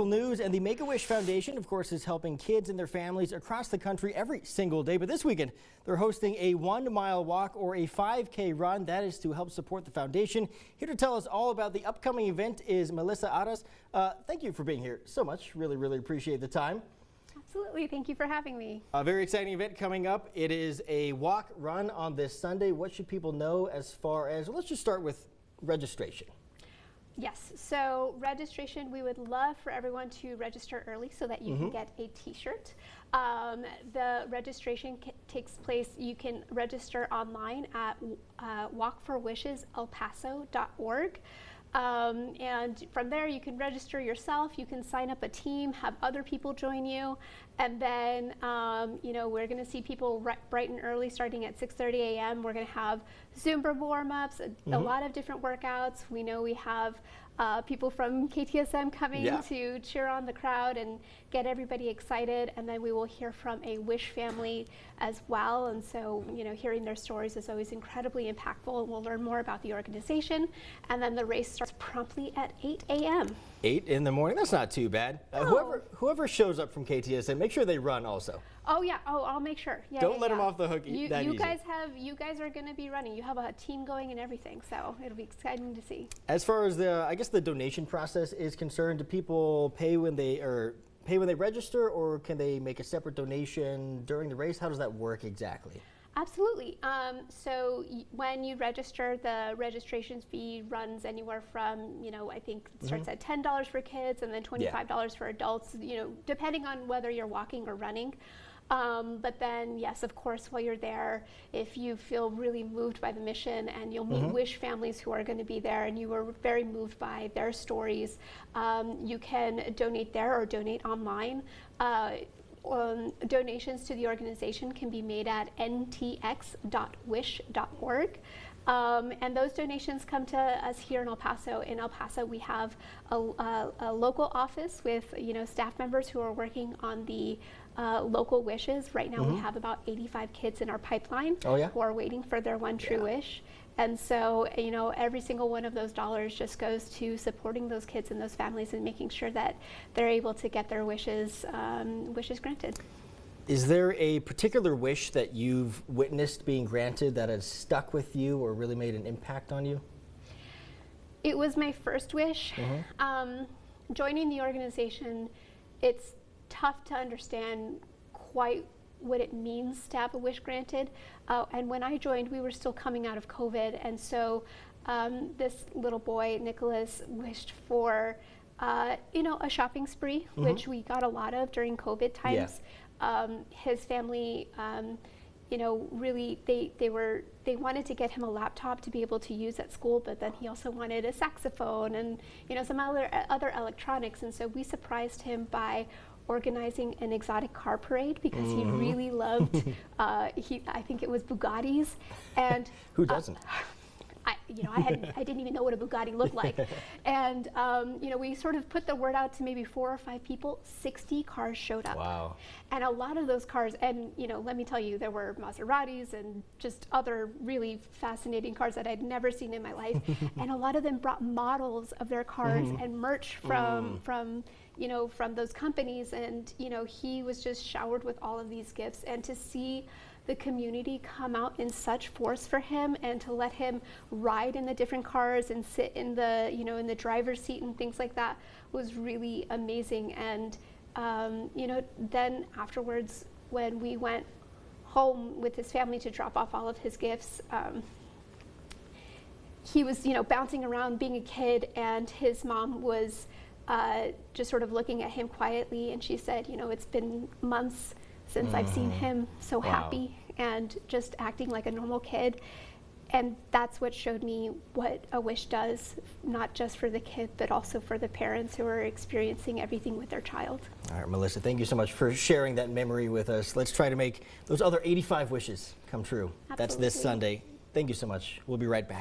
local news, and the Make-A-Wish Foundation, of course, is helping kids and their families across the country every single day. But this weekend, they're hosting a 1-mile walk or a 5K run. That is to help support the foundation. Here to tell us all about the upcoming event is Malissa Arras. Thank you for being here so much. Really appreciate the time. Absolutely. Thank you for having me. A very exciting event coming up. It is a walk run on this Sunday. What should people know as far as, well, let's just start with registration. Yes, so registration, we would love for everyone to register early so that you can get a t-shirt. The registration takes place, you can register online at walkforwisheselpaso.org. And from there you can register yourself, you can sign up a team, have other people join you, and then you know, we're going to see people bright and early starting at 6:30 a.m. We're going to have Zumba warm-ups, a lot of different workouts. We know we have people from KTSM coming to cheer on the crowd and get everybody excited, and then we will hear from a Wish family as well. And so, you know, hearing their stories is always incredibly impactful. We'll learn more about the organization, and then the race starts promptly at 8 a.m. 8 in the morning, that's not too bad. No. Whoever shows up from KTSM, make sure they run also. Oh yeah, I'll make sure. Yeah, Don't let them off the hook you easy. You guys are going to be running. You have a team going and everything, so it'll be exciting to see. As far as the, I guess the donation process is concerned, do people pay when they register, or can they make a separate donation during the race? How does that work exactly? Absolutely. So when you register, the registration fee runs anywhere from, you know, I think it starts at $10 for kids and then $25 for adults, you know, depending on whether you're walking or running. But then, yes, of course, while you're there, if you feel really moved by the mission and you'll meet Wish families who are going to be there and you were very moved by their stories, you can donate there or donate online. Donations to the organization can be made at ntx.wish.org. And those donations come to us here in El Paso. In El Paso, we have a local office with, you know, staff members who are working on the local wishes. Right now we have about 85 kids in our pipeline who are waiting for their one true wish. And so, you know, every single one of those dollars just goes to supporting those kids and those families and making sure that they're able to get their wishes granted. Is there a particular wish that you've witnessed being granted that has stuck with you or really made an impact on you? It was my first wish. Joining the organization, it's tough to understand quite what it means to have a wish granted. And when I joined, we were still coming out of COVID. And so this little boy, Nicholas, wished for, you know, a shopping spree, which we got a lot of during COVID times. His family, you know, really, they wanted to get him a laptop to be able to use at school, but then he also wanted a saxophone and, you know, some other electronics. And so we surprised him by organizing an exotic car parade because he really loved, I think it was Bugattis. And who doesn't? I didn't even know what a Bugatti looked like. And, you know, we sort of put the word out to maybe 4 or 5 people. 60 cars showed up. Wow. And a lot of those cars, and, you know, let me tell you, there were Maseratis and just other really fascinating cars that I'd never seen in my life. And a lot of them brought models of their cars and merch from you know, from those companies. And, you know, he was just showered with all of these gifts. And to see the community come out in such force for him and to let him ride in the different cars and sit in the, you know, in the driver's seat and things like that was really amazing. And, you know, then afterwards, when we went home with his family to drop off all of his gifts, he was, you know, bouncing around being a kid, and his mom was just sort of looking at him quietly, and she said, you know, it's been months since I've seen him so happy and just acting like a normal kid. And that's what showed me what a wish does, not just for the kid, but also for the parents who are experiencing everything with their child. All right, Melissa, thank you so much for sharing that memory with us. Let's try to make those other 85 wishes come true. Absolutely. That's this Sunday. Thank you so much. We'll be right back.